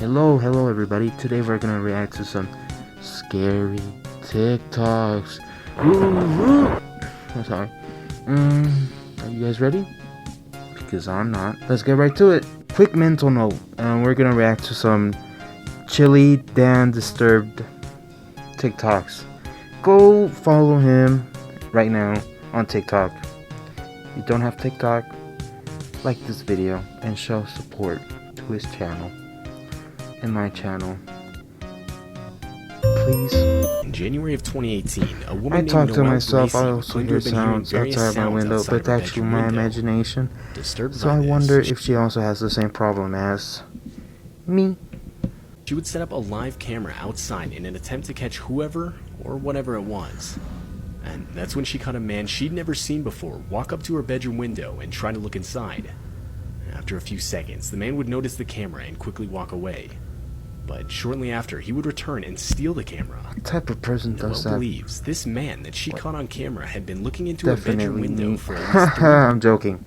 Hello everybody. Today we're gonna react to some scary TikToks. I'm sorry. Are you guys ready? Because I'm not. Let's get right to it. Quick mental note. We're gonna react to some chilly, Dan Disturbed TikToks. Go follow him right now on TikTok. If you don't have TikTok, like this video and show support to his channel and my channel, please. In January of 2018, a woman I named talk to Noelle myself. I Gracie also claimed to hear have been hearing sounds various outside my sounds window, outside but her actually bedroom my window. imagination. Disturbed So by I this, wonder if she also has the same problem as me. she would set up a live camera outside in an attempt to catch whoever or whatever it was. And that's when she caught a man she'd never seen before walk up to her bedroom window and try to look inside. After a few seconds, the man would notice the camera and quickly walk away. But shortly after, he would return and steal the camera. What type of person Noelle does that? believes this man that she caught on camera had been looking into her bedroom Definitely window me. for at least 3 I'm joking.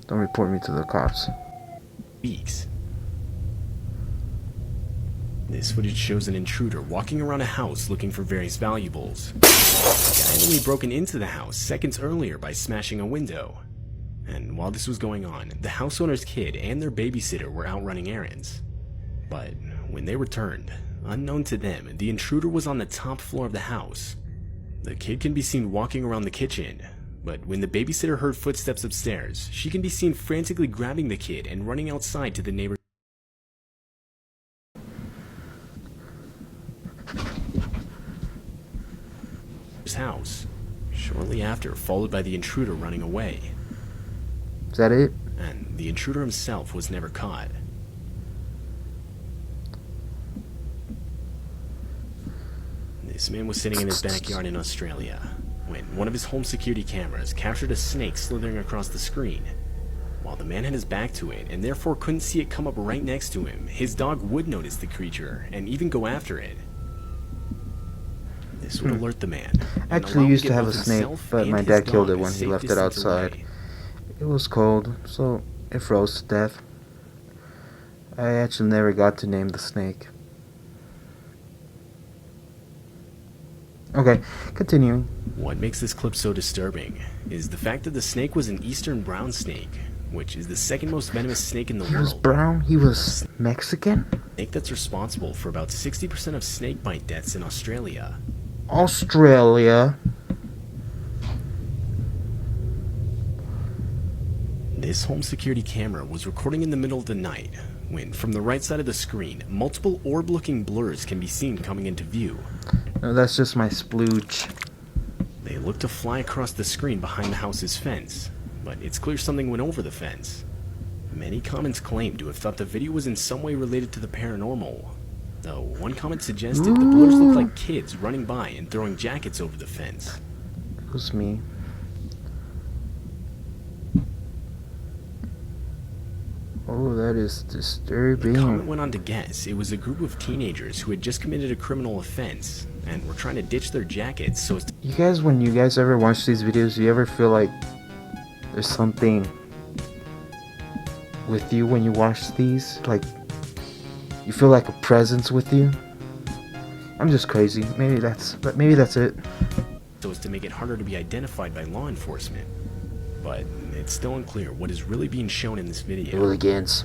Don't report me to the cops. weeks. This footage shows an intruder walking around a house looking for various valuables. The guy had only broken into the house seconds earlier by smashing a window. And while this was going on, the house owner's kid and their babysitter were out running errands. But when they returned, unknown to them, the intruder was on the top floor of the house. The kid can be seen walking around the kitchen, but when the babysitter heard footsteps upstairs, she can be seen frantically grabbing the kid and running outside to the neighbor's house. Shortly after, followed by the intruder running away. Is that it? And the intruder himself was never caught. This man was sitting in his backyard in Australia when one of his home security cameras captured a snake slithering across the screen. While the man had his back to it and therefore couldn't see it come up right next to him, his dog would notice the creature and even go after it. This would alert the man. I actually used to have a snake, but my dad killed it when he left it outside. It was cold, so it froze to death. I actually never got to name the snake. Okay, continuing. What makes this clip so disturbing is the fact that the snake was an eastern brown snake, which is the second most venomous snake in the He world. was brown? He was Mexican? Snake that's responsible for about 60% of snake bite deaths in Australia. Australia. This home security camera was recording in the middle of the night when, from the right side of the screen, multiple orb-looking blurs can be seen coming into view. No, that's just my splooge. They look to fly across the screen behind the house's fence, but it's clear something went over the fence. Many comments claim to have thought the video was in some way related to the paranormal, though one comment suggested the blurs looked like kids running by and throwing jackets over the fence. It was me. Oh, that is disturbing. The comment went on to guess it was a group of teenagers who had just committed a criminal offense and were trying to ditch their jackets so as to... You guys, when you guys ever watch these videos, you ever feel like there's something with you when you watch these? Like, you feel like a presence with you? I'm just crazy. Maybe that's it. so as to make it harder to be identified by law enforcement. But it's still unclear what is really being shown in this video. Hooligans.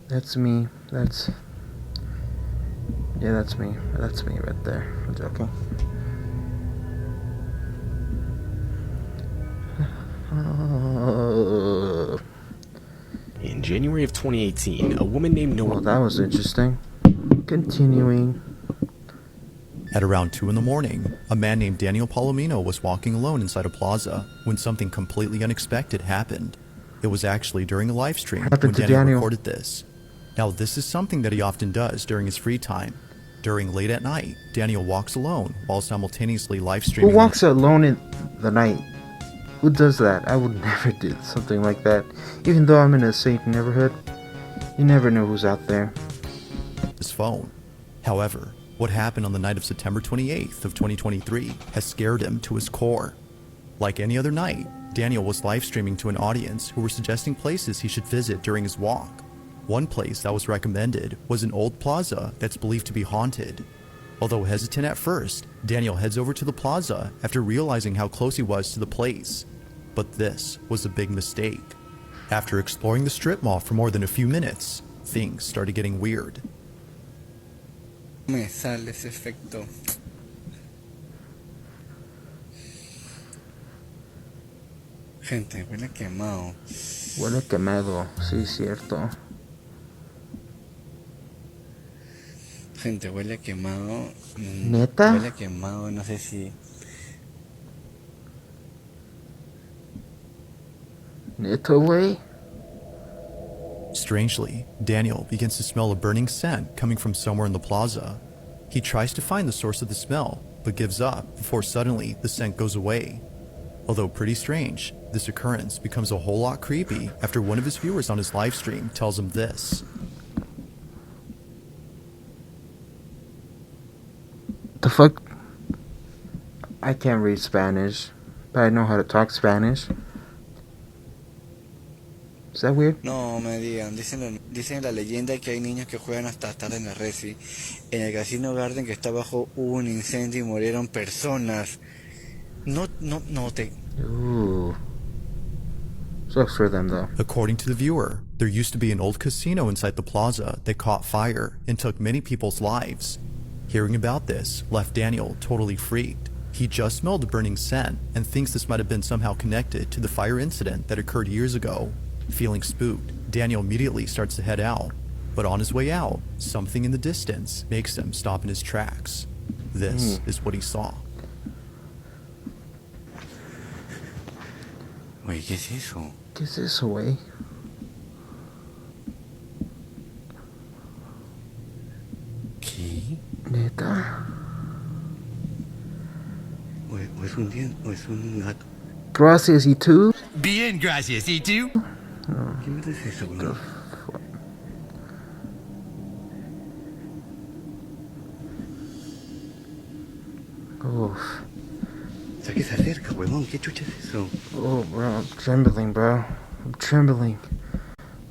That's me. That's me. That's me right there. I'm joking. In January of 2018, a woman named Well, Noelle... that was interesting. Continuing. At around 2 in the morning, a man named Daniel Palomino was walking alone inside a plaza when something completely unexpected happened. It was actually during a live stream when Daniel recorded this. Now, this is something that he often does during his free time. During late at night, Daniel walks alone while simultaneously live streaming. Who walks alone in the night? Who does that? I would never do something like that. Even though I'm in a safe neighborhood, you never know who's out there. His phone. However, what happened on the night of September 28th of 2023 has scared him to his core. Like any other night, Daniel was live streaming to an audience who were suggesting places he should visit during his walk. One place that was recommended was an old plaza that's believed to be haunted. Although hesitant at first, Daniel heads over to the plaza after realizing how close he was to the place. But this was a big mistake. After exploring the strip mall for more than a few minutes, things started getting weird. Me sale ese efecto. Gente, huele quemado. Huele quemado, sí, cierto. Gente, huele quemado. ¿Neta? Huele quemado, no sé si... Neto, güey. Strangely, Daniel begins to smell a burning scent coming from somewhere in the plaza. He tries to find the source of the smell, but gives up before suddenly the scent goes away. Although pretty strange, this occurrence becomes a whole lot creepy after one of his viewers on his livestream tells him this. The fuck? I can't read Spanish, but I know how to talk Spanish. Is that weird? No me digan, dicen la leyenda que hay niños que juegan hasta tarde en la Resi. En el Casino Garden que está abajo hubo un incendio y murieron personas. No te... Ooh. Sucks for them though. According to the viewer, there used to be an old casino inside the plaza that caught fire and took many people's lives. Hearing about this left Daniel totally freaked. He just smelled a burning scent and thinks this might have been somehow connected to the fire incident that occurred years ago. Feeling spooked, Daniel immediately starts to head out. But on his way out, something in the distance makes him stop in his tracks. This is what he saw. Oye, ¿qué es eso? ¿Qué es eso, güey? ¿Qué? Neta. O es un diente, o es un gato. Gracias, ¿y tú? Bien, gracias. ¿Y tú? ¿Qué mierda es eso, bro? Oof. O sea, que se acerca, huevón. ¿Qué chucha es eso? Oh, bro, I'm trembling, bro. I'm trembling.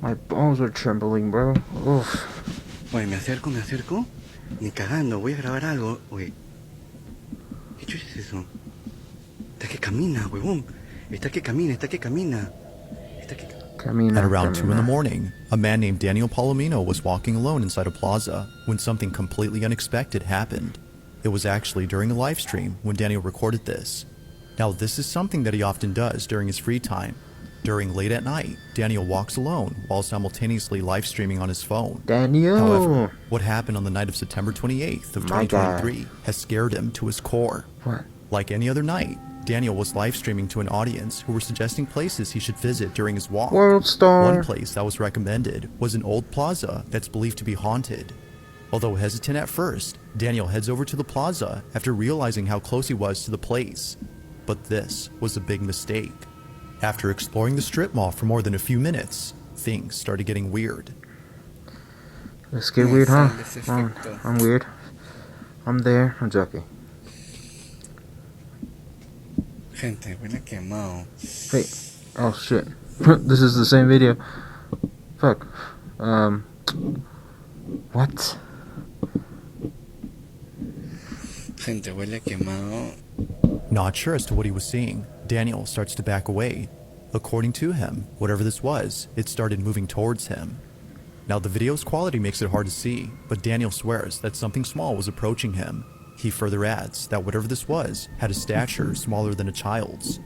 My bones are trembling, bro. Oof. Oye, me acerco. Ni cagando, voy a grabar algo. Oye, ¿qué chucha es eso? Está que camina, huevón. Está que camina. At around 2 in the morning, a man named Daniel Palomino was walking alone inside a plaza when something completely unexpected happened. It was actually during a live stream when Daniel recorded this. Now, this is something that he often does during his free time. During late at night, Daniel walks alone while simultaneously live streaming on his phone. Daniel! However, what happened on the night of September 28th of 2023 has scared him to his core. What? Like any other night, Daniel was live streaming to an audience who were suggesting places he should visit during his walk. World Star! One place that was recommended was an old plaza that's believed to be haunted. Although hesitant at first, Daniel heads over to the plaza after realizing how close he was to the place. But this was a big mistake. After exploring the strip mall for more than a few minutes, things started getting weird. Let's get weird, huh? I'm weird. I'm there. I'm joking. Gente, huele quemado. Hey. Oh, shit. This is the same video. Fuck. What? Gente, huele quemado. Not sure as to what he was seeing, Daniel starts to back away. According to him, whatever this was, it started moving towards him. Now, the video's quality makes it hard to see, but Daniel swears that something small was approaching him. He further adds that whatever this was had a stature smaller than a child's.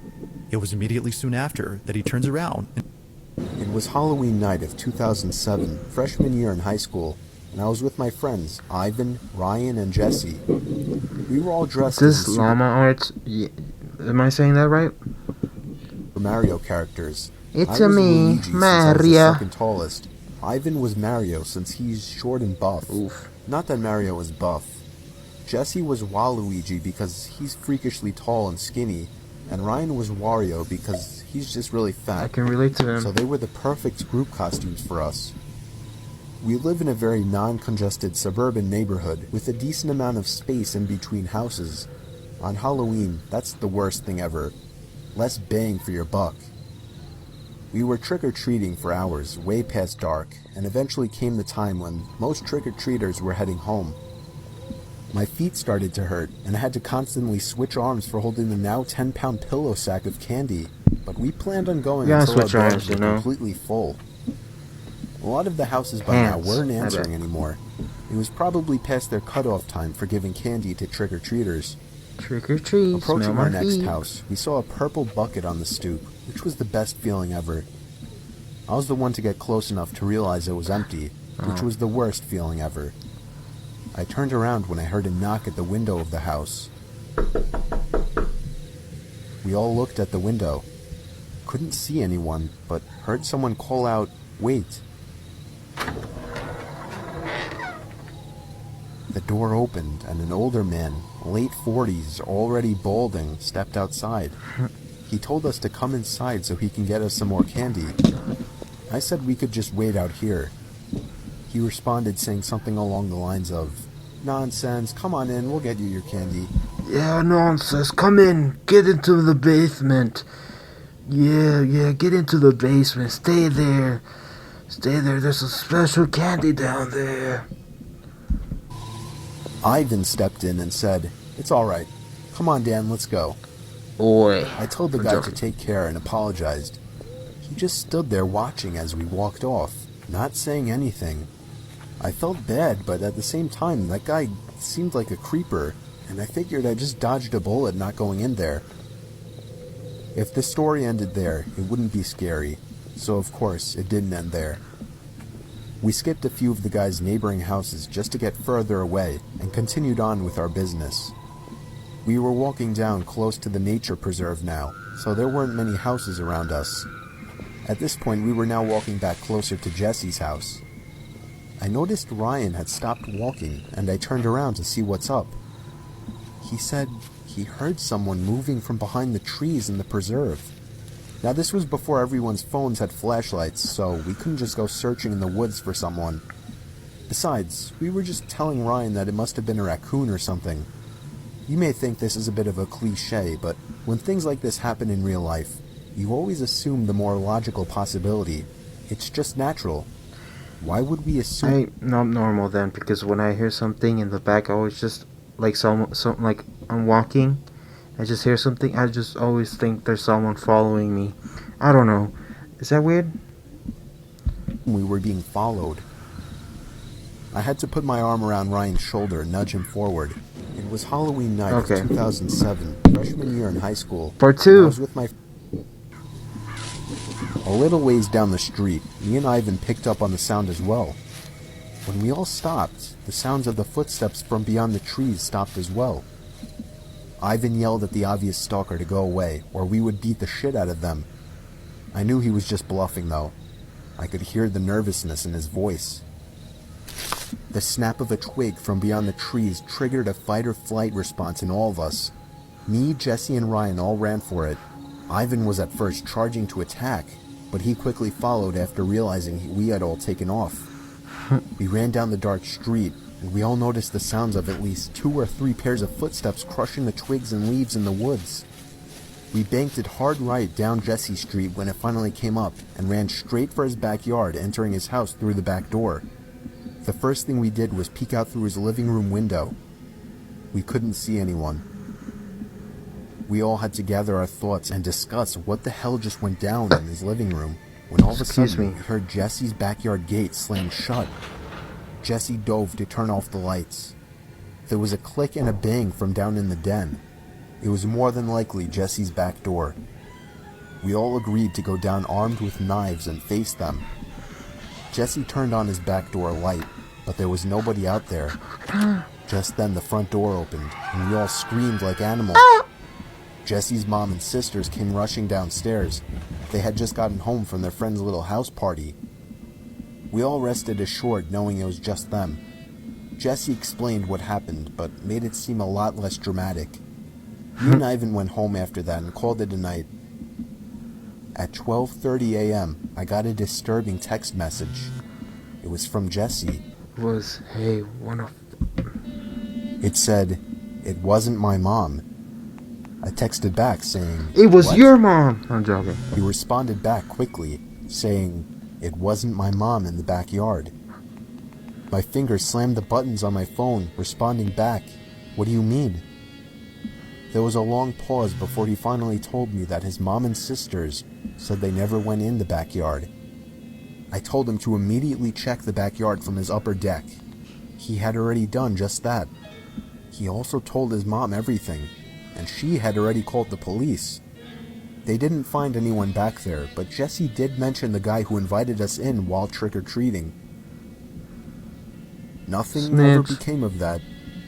It was immediately soon after that he turns around and It was Halloween night of 2007, freshman year in high school, and I was with my friends, Ivan, Ryan, and Jesse. We were all dressed Is this as llama art? Yeah. Am I saying that right? Super Mario characters. It's I was me, Luigi since I was the Mario. second tallest. Ivan was Mario since he's short and buff. Oof. Not that Mario is buff. Jesse was Waluigi because he's freakishly tall and skinny, and Ryan was Wario because he's just really fat. I can relate to him. So they were the perfect group costumes for us. We live in a very non-congested suburban neighborhood with a decent amount of space in between houses. On Halloween, that's the worst thing ever. Less bang for your buck. We were trick-or-treating for hours, way past dark, and eventually came the time when most trick-or-treaters were heading home. My feet started to hurt, and I had to constantly switch arms for holding the now 10-pound pillow sack of candy, but we planned on going until our bags were completely full. A lot of the houses by now weren't answering anymore. It was probably past their cutoff time for giving candy to trick-or-treaters. Trick or treat. Approaching our next house, we saw a purple bucket on the stoop, which was the best feeling ever. I was the one to get close enough to realize it was empty, which was the worst feeling ever. I turned around when I heard a knock at the window of the house. We all looked at the window. Couldn't see anyone, but heard someone call out, "Wait." The door opened, and an older man, late 40s, already balding, stepped outside. He told us to come inside so he can get us some more candy. I said we could just wait out here. He responded saying something along the lines of, "Nonsense, come on in, we'll get you your candy." Yeah, nonsense, come in, get into the basement. Yeah, get into the basement, stay there, there's a special candy down there. Ivan stepped in and said, "It's alright. Come on, Dan, let's go." Oi. I told the guy to take care and apologized. He just stood there watching as we walked off, not saying anything. I felt bad, but at the same time, that guy seemed like a creeper, and I figured I just dodged a bullet not going in there. If the story ended there, it wouldn't be scary, so of course, it didn't end there. We skipped a few of the guy's neighboring houses just to get further away and continued on with our business. We were walking down close to the nature preserve now, so there weren't many houses around us. At this point, we were now walking back closer to Jesse's house. I noticed Ryan had stopped walking, and I turned around to see what's up. He said he heard someone moving from behind the trees in the preserve. Now, this was before everyone's phones had flashlights, so we couldn't just go searching in the woods for someone. Besides, we were just telling Ryan that it must have been a raccoon or something. You may think this is a bit of a cliche, but when things like this happen in real life, you always assume the more logical possibility. It's just natural. Why would we assume... Not normal then, because when I hear something in the back, I always just, like, like, I'm walking, I just hear something, I just always think there's someone following me. I don't know. Is that weird? We were being followed. I had to put my arm around Ryan's shoulder and nudge him forward. It was Halloween night of 2007, freshman year in high school. Part 2. I was with my... A little ways down the street, me and Ivan picked up on the sound as well. When we all stopped, the sounds of the footsteps from beyond the trees stopped as well. Ivan yelled at the obvious stalker to go away, or we would beat the shit out of them. I knew he was just bluffing, though. I could hear the nervousness in his voice. The snap of a twig from beyond the trees triggered a fight-or-flight response in all of us. Me, Jesse, and Ryan all ran for it. Ivan was at first charging to attack, but he quickly followed after realizing we had all taken off. We ran down the dark street, and we all noticed the sounds of at least 2 or 3 pairs of footsteps crushing the twigs and leaves in the woods. We banked it hard right down Jesse Street when it finally came up, and ran straight for his backyard, entering his house through the back door. The first thing we did was peek out through his living room window. We couldn't see anyone. We all had to gather our thoughts and discuss what the hell just went down in his living room, when all of a sudden we heard Jesse's backyard gate slam shut. Jesse dove to turn off the lights. There was a click and a bang from down in the den. It was more than likely Jesse's back door. We all agreed to go down armed with knives and face them. Jesse turned on his back door light, but there was nobody out there. Just then the front door opened, and we all screamed like animals. Jesse's mom and sisters came rushing downstairs. They had just gotten home from their friend's little house party. We all rested assured knowing it was just them. Jesse explained what happened, but made it seem a lot less dramatic. Me and Ivan went home after that and called it a night. At 12:30 a.m., I got a disturbing text message. It was from Jesse. It said, "It wasn't my mom." I texted back saying, It was "What?" your mom. I'm joking. He responded back quickly, saying, "It wasn't my mom in the backyard." My fingers slammed the buttons on my phone, responding back, "What do you mean?" There was a long pause before he finally told me that his mom and sisters said they never went in the backyard. I told him to immediately check the backyard from his upper deck. He had already done just that. He also told his mom everything, and she had already called the police. They didn't find anyone back there, but Jesse did mention the guy who invited us in while trick-or-treating. Nothing ever Snitch. became of that,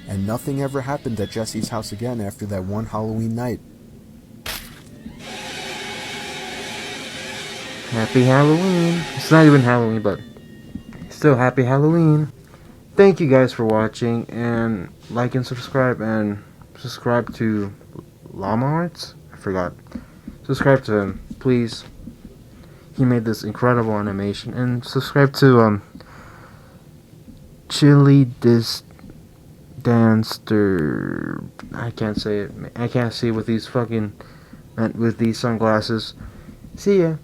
and nothing ever happened at Jesse's house again after that one Halloween night. Happy Halloween. It's not even Halloween, but still happy Halloween. Thank you guys for watching, and like and subscribe to Llama Arts? I forgot. Subscribe to him, please. He made this incredible animation. And subscribe to Chili Danster. I can't say it. I can't see with these sunglasses. See ya.